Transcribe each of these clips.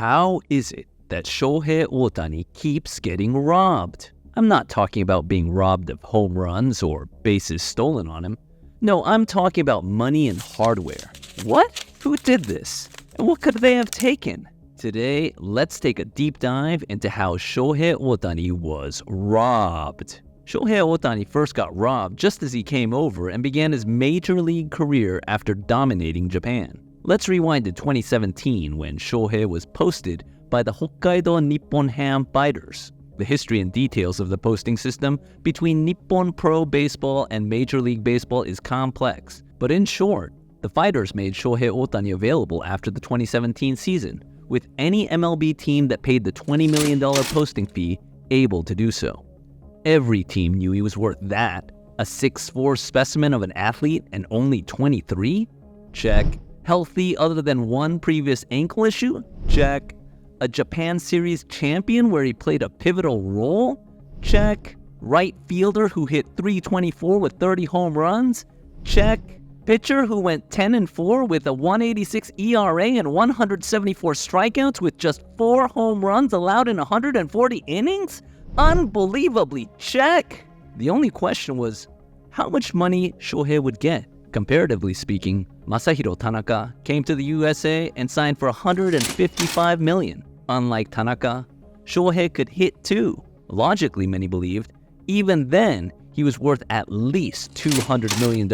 How is it that Shohei Ohtani keeps getting robbed? I'm not talking about being robbed of home runs or bases stolen on him. No, I'm talking about money and hardware. What? Who did this? And what could they have taken? Today, let's take a deep dive into how Shohei Ohtani was robbed. Shohei Ohtani first got robbed just as he came over and began his major league career after dominating Japan. Let's rewind to 2017 when Shohei was posted by the Hokkaido Nippon Ham Fighters. The history and details of the posting system between Nippon Pro Baseball and Major League Baseball is complex, but in short, the Fighters made Shohei Ohtani available after the 2017 season, with any MLB team that paid the $20 million posting fee able to do so. Every team knew he was worth that. A 6'4" specimen of an athlete and only 23? Check. Healthy other than one previous ankle issue? Check. A Japan Series champion where he played a pivotal role? Check. Right fielder who hit .324 with 30 home runs? Check. Pitcher who went 10-4 with a 186 ERA and 174 strikeouts with just 4 home runs allowed in 140 innings? Unbelievably check! The only question was how much money Shohei would get. Comparatively speaking, Masahiro Tanaka came to the USA and signed for $155 million. Unlike Tanaka, Shohei could hit too. Logically, many believed, even then, he was worth at least $200 million.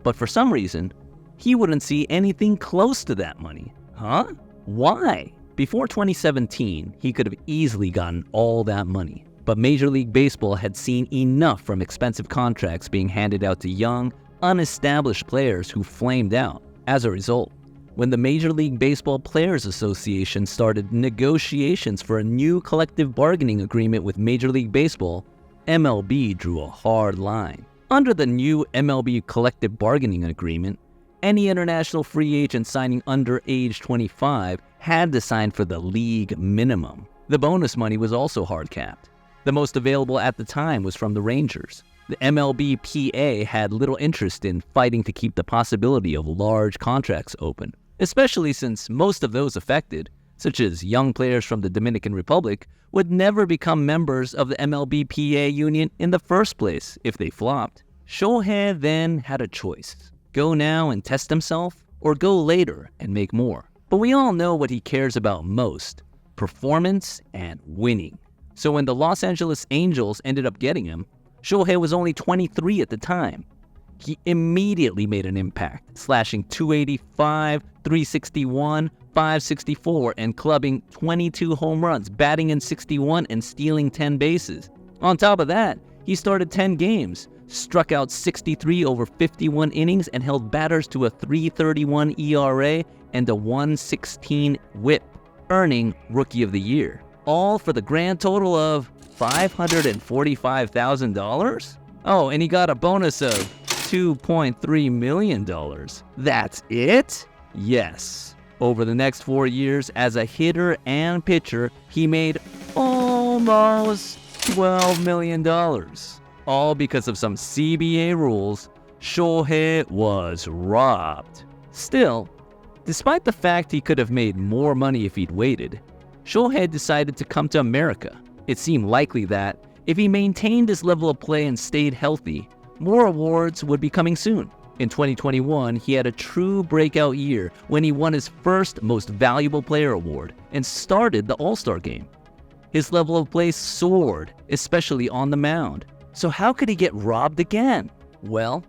But for some reason, he wouldn't see anything close to that money. Huh? Why? Before 2017, he could have easily gotten all that money. But Major League Baseball had seen enough from expensive contracts being handed out to young, unestablished players who flamed out. As a result, when the Major League Baseball Players Association started negotiations for a new collective bargaining agreement with Major League Baseball, MLB drew a hard line. Under the new MLB collective bargaining agreement, any international free agent signing under age 25 had to sign for the league minimum. The bonus money was also hard capped. The most available at the time was from the Rangers. The MLBPA had little interest in fighting to keep the possibility of large contracts open, especially since most of those affected, such as young players from the Dominican Republic, would never become members of the MLBPA union in the first place if they flopped. Shohei then had a choice. Go now and test himself, or go later and make more. But we all know what he cares about most: performance and winning. So when the Los Angeles Angels ended up getting him, Shohei was only 23 at the time. He immediately made an impact, slashing .285, .361, .564, and clubbing 22 home runs, batting in 61 and stealing 10 bases. On top of that, he started 10 games, struck out 63 over 51 innings, and held batters to a .331 ERA and a .116 WHIP, earning Rookie of the Year. All for the grand total of $545,000? Oh, and he got a bonus of $2.3 million. That's it? Yes. Over the next 4 years, as a hitter and pitcher, he made almost $12 million. All because of some CBA rules, Shohei was robbed. Still, despite the fact he could have made more money if he'd waited, Shohei decided to come to America. It seemed likely that, if he maintained his level of play and stayed healthy, more awards would be coming soon. In 2021, he had a true breakout year when he won his first Most Valuable Player award and started the All-Star game. His level of play soared, especially on the mound. So how could he get robbed again? Well,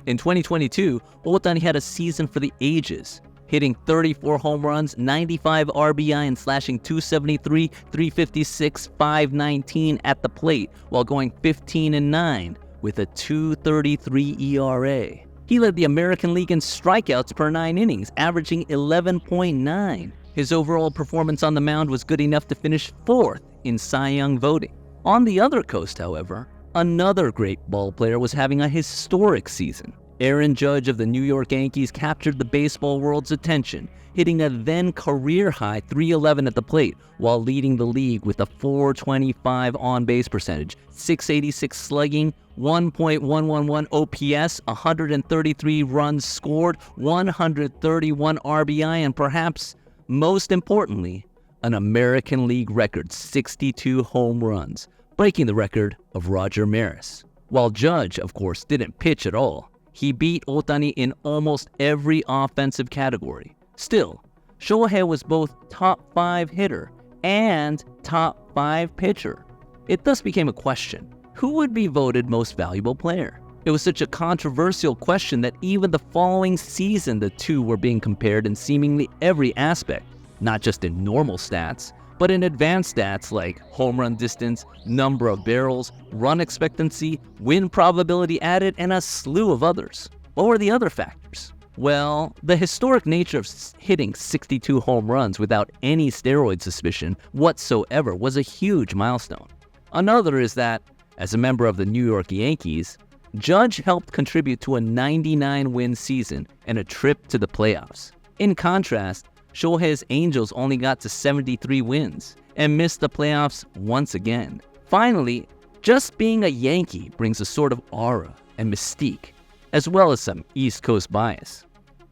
in 2022, Ohtani had a season for the ages, hitting 34 home runs, 95 RBI, and slashing .273, .356, .519 at the plate, while going 15-9 with a .233 ERA. He led the American League in strikeouts per 9 innings, averaging 11.9. His overall performance on the mound was good enough to finish 4th in Cy Young voting. On the other coast, however, another great ball player was having a historic season. Aaron Judge of the New York Yankees captured the baseball world's attention, hitting a then career-high .311 at the plate while leading the league with a .425 on-base percentage, .686 slugging, 1.111 OPS, 133 runs scored, 131 RBI, and perhaps most importantly, an American League record 62 home runs, breaking the record of Roger Maris. While Judge, of course, didn't pitch at all, he beat Otani in almost every offensive category. Still, Shohei was both top 5 hitter and top 5 pitcher. It thus became a question: who would be voted most valuable player? It was such a controversial question that even the following season the two were being compared in seemingly every aspect, not just in normal stats, but in advanced stats like home run distance, number of barrels, run expectancy, win probability added, and a slew of others. What were the other factors? Well, the historic nature of hitting 62 home runs without any steroid suspicion whatsoever was a huge milestone. Another is that, as a member of the New York Yankees, Judge helped contribute to a 99-win season and a trip to the playoffs. In contrast, Shohei's Angels only got to 73 wins and missed the playoffs once again. Finally, just being a Yankee brings a sort of aura and mystique, as well as some East Coast bias.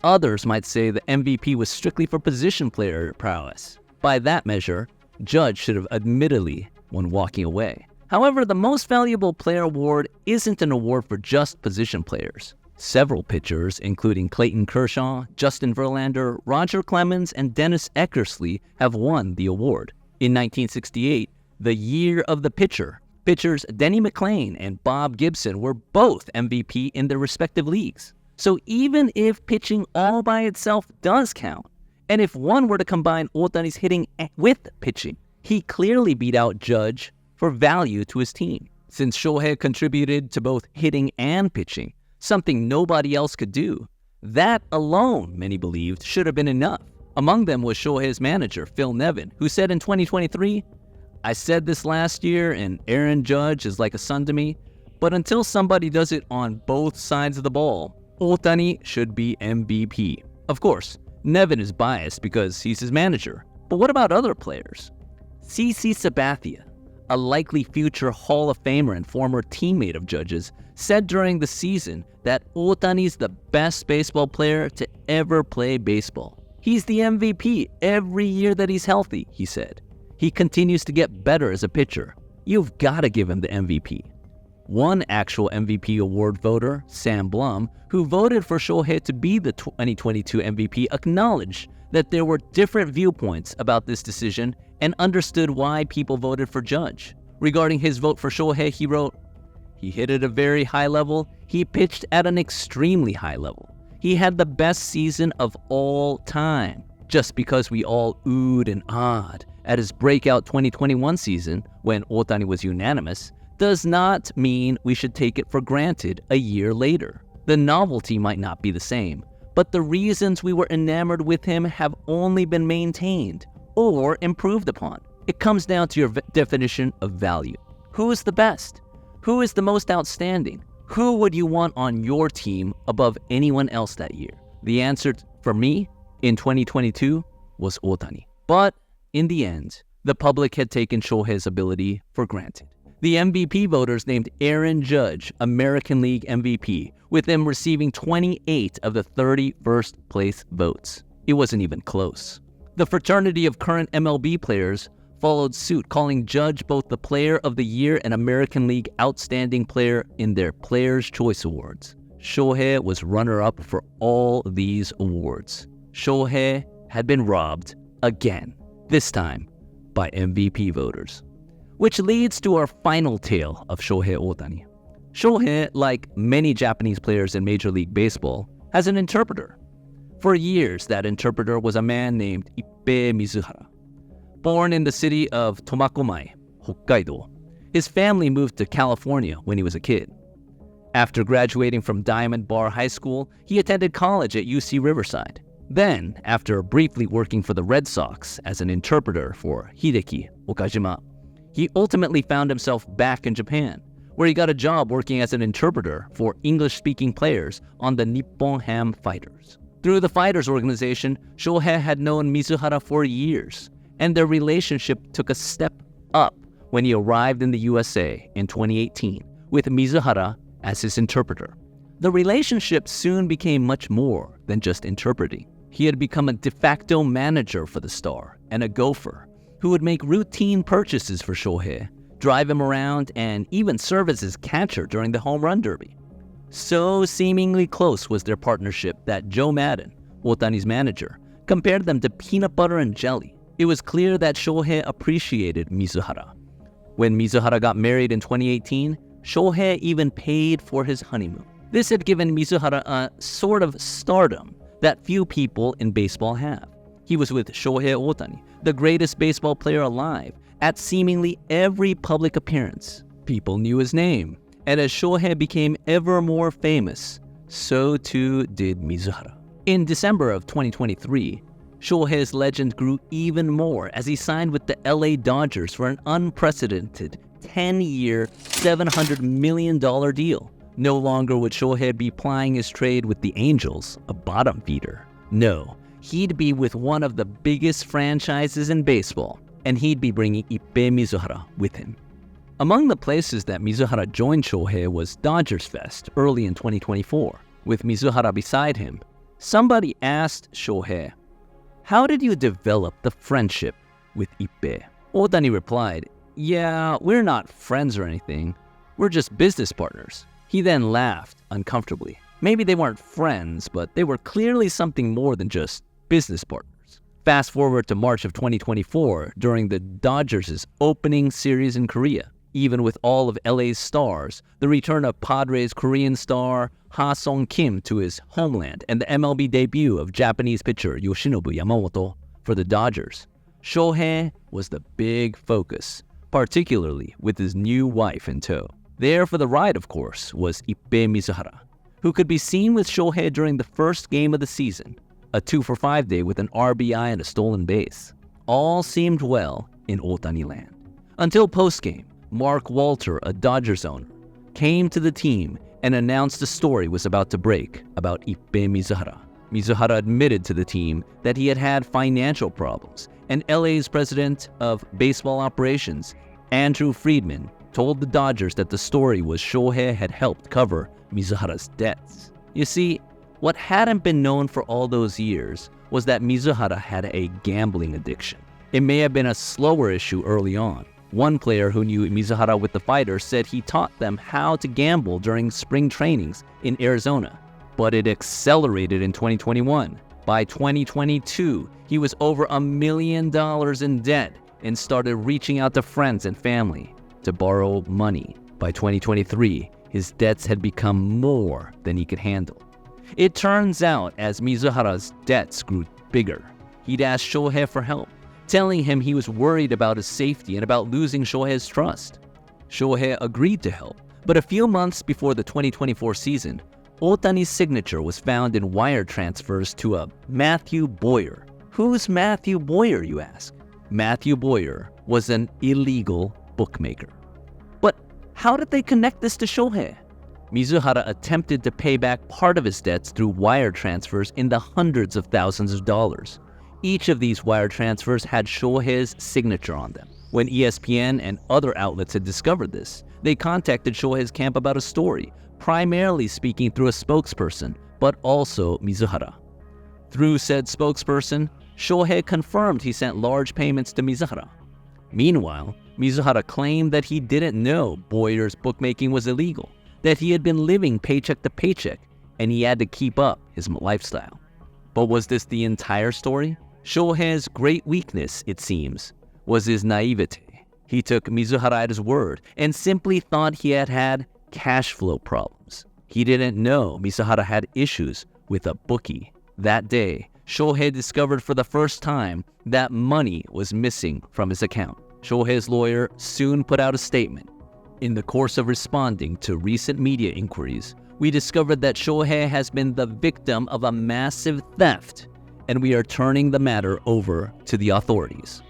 Others might say the MVP was strictly for position player prowess. By that measure, Judge should have admittedly won walking away. However, the Most Valuable Player award isn't an award for just position players. Several pitchers, including Clayton Kershaw, Justin Verlander, Roger Clemens, and Dennis Eckersley, have won the award. In 1968, the year of the pitcher, pitchers Denny McLain and Bob Gibson were both MVP in their respective leagues. So even if pitching all by itself does count, and if one were to combine Otani's hitting with pitching, he clearly beat out Judge for value to his team. Since Shohei contributed to both hitting and pitching, something nobody else could do, that alone, many believed, should have been enough. Among them was Shohei's manager, Phil Nevin, who said in 2023, "I said this last year, and Aaron Judge is like a son to me, but until somebody does it on both sides of the ball, Otani should be MVP." Of course, Nevin is biased because he's his manager, but what about other players? CC Sabathia, a likely future Hall of Famer and former teammate of Judge's, said during the season that Otani's the best baseball player to ever play baseball. He's the MVP every year that he's healthy, he said. He continues to get better as a pitcher. You've got to give him the MVP. One actual MVP award voter, Sam Blum, who voted for Shohei to be the 2022 MVP, acknowledged that there were different viewpoints about this decision and understood why people voted for Judge. Regarding his vote for Shohei, he wrote, "He hit at a very high level. He pitched at an extremely high level. He had the best season of all time. Just because we all oohed and ahed at his breakout 2021 season, when Otani was unanimous, does not mean we should take it for granted a year later. The novelty might not be the same, but the reasons we were enamored with him have only been maintained or improved upon. It comes down to your definition of value. Who is the best? Who is the most outstanding? Who would you want on your team above anyone else that year?" The answer for me in 2022 was Otani. But in the end, the public had taken Shohei's ability for granted. The MVP voters named Aaron Judge American League MVP, with him receiving 28 of the 31st place votes. It wasn't even close. The fraternity of current MLB players followed suit, calling Judge both the Player of the Year and American League Outstanding Player in their Players' Choice Awards. Shohei was runner-up for all these awards. Shohei had been robbed again, this time by MVP voters. Which leads to our final tale of Shohei Otani. Shohei, like many Japanese players in Major League Baseball, has an interpreter. For years, that interpreter was a man named Ippei Mizuhara. Born in the city of Tomakomai, Hokkaido, his family moved to California when he was a kid. After graduating from Diamond Bar High School, he attended college at UC Riverside. Then, after briefly working for the Red Sox as an interpreter for Hideki Okajima, he ultimately found himself back in Japan, where he got a job working as an interpreter for English-speaking players on the Nippon Ham Fighters. Through the Fighters organization, Shohei had known Mizuhara for years, and their relationship took a step up when he arrived in the USA in 2018 with Mizuhara as his interpreter. The relationship soon became much more than just interpreting. He had become a de facto manager for the star and a gopher, who would make routine purchases for Shohei, drive him around, and even serve as his catcher during the home run derby. So seemingly close was their partnership that Joe Madden, Otani's manager, compared them to peanut butter and jelly. It was clear that Shohei appreciated Mizuhara. When Mizuhara got married in 2018, Shohei even paid for his honeymoon. This had given Mizuhara a sort of stardom that few people in baseball have. He was with Shohei Otani, the greatest baseball player alive, at seemingly every public appearance. People knew his name, and as Shohei became ever more famous, so too did Mizuhara. In December of 2023, Shohei's legend grew even more as he signed with the LA Dodgers for an unprecedented 10-year, $700 million deal. No longer would Shohei be plying his trade with the Angels, a bottom feeder. No, he'd be with one of the biggest franchises in baseball, and he'd be bringing Ippei Mizuhara with him. Among the places that Mizuhara joined Shohei was Dodgers Fest early in 2024. With Mizuhara beside him, somebody asked Shohei, "How did you develop the friendship with Ippei?" Otani replied, "Yeah, we're not friends or anything. We're just business partners." He then laughed uncomfortably. Maybe they weren't friends, but they were clearly something more than just business partners. Fast forward to March of 2024, during the Dodgers' opening series in Korea. Even with all of LA's stars, the return of Padres' Korean star Ha Sung-kim to his homeland, and the MLB debut of Japanese pitcher Yoshinobu Yamamoto for the Dodgers, Shohei was the big focus, particularly with his new wife in tow. There for the ride, of course, was Ippei Mizuhara, who could be seen with Shohei during the first game of the season, a 2-for-5 day with an RBI and a stolen base. All seemed well in Otani land. Until postgame, Mark Walter, a Dodgers owner, came to the team and announced a story was about to break about Ippei Mizuhara. Mizuhara admitted to the team that he had had financial problems, and LA's president of baseball operations, Andrew Friedman, told the Dodgers that the story was Shohei had helped cover Mizuhara's debts. You see, what hadn't been known for all those years was that Mizuhara had a gambling addiction. It may have been a slower issue early on. One player who knew Mizuhara with the fighters said he taught them how to gamble during spring trainings in Arizona, but it accelerated in 2021. By 2022, he was over $1 million in debt and started reaching out to friends and family to borrow money. By 2023, his debts had become more than he could handle. It turns out, as Mizuhara's debts grew bigger, he'd ask Shohei for help, telling him he was worried about his safety and about losing Shohei's trust. Shohei agreed to help, but a few months before the 2024 season, Otani's signature was found in wire transfers to a Matthew Boyer. Who's Matthew Boyer, you ask? Matthew Boyer was an illegal bookmaker. But how did they connect this to Shohei? Mizuhara attempted to pay back part of his debts through wire transfers in the hundreds of thousands of dollars. Each of these wire transfers had Shohei's signature on them. When ESPN and other outlets had discovered this, they contacted Shohei's camp about a story, primarily speaking through a spokesperson, but also Mizuhara. Through said spokesperson, Shohei confirmed he sent large payments to Mizuhara. Meanwhile, Mizuhara claimed that he didn't know Boyer's bookmaking was illegal, that he had been living paycheck to paycheck, and he had to keep up his lifestyle. But was this the entire story? Shohei's great weakness, it seems, was his naivete. He took Mizuhara at his word and simply thought he had had cash flow problems. He didn't know Mizuhara had issues with a bookie. That day, Shohei discovered for the first time that money was missing from his account. Shohei's lawyer soon put out a statement. In the course of responding to recent media inquiries, we discovered that Shohei has been the victim of a massive theft, and we are turning the matter over to the authorities.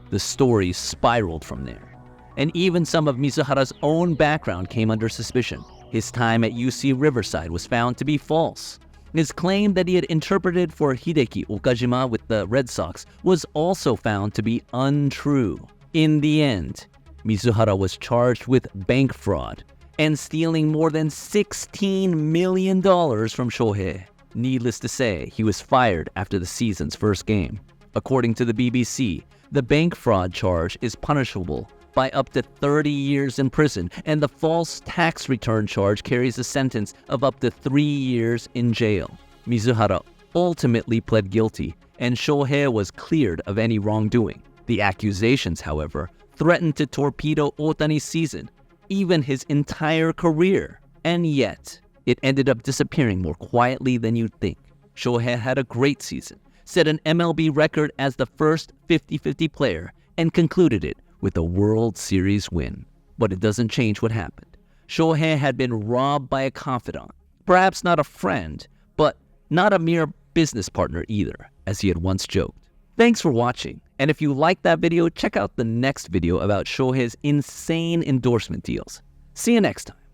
The story spiraled from there, and even some of Mizuhara's own background came under suspicion. His time at UC Riverside was found to be false. His claim that he had interpreted for Hideki Okajima with the Red Sox was also found to be untrue. In the end, Mizuhara was charged with bank fraud and stealing more than $16 million from Shohei. Needless to say, he was fired after the season's first game. According to the BBC, The bank fraud charge is punishable by up to 30 years in prison, and the false tax return charge carries a sentence of up to 3 years in jail. Mizuhara ultimately pled guilty, and Shohei was cleared of any wrongdoing. The accusations, however, threatened to torpedo Otani's season, even his entire career. And yet, it ended up disappearing more quietly than you'd think. Shohei had a great season, set an MLB record as the first 50-50 player, and concluded it with a World Series win. But it doesn't change what happened. Shohei had been robbed by a confidant, perhaps not a friend, but not a mere business partner either, as he had once joked. Thanks for watching, and if you liked that video, check out the next video about Shohei's insane endorsement deals. See you next time.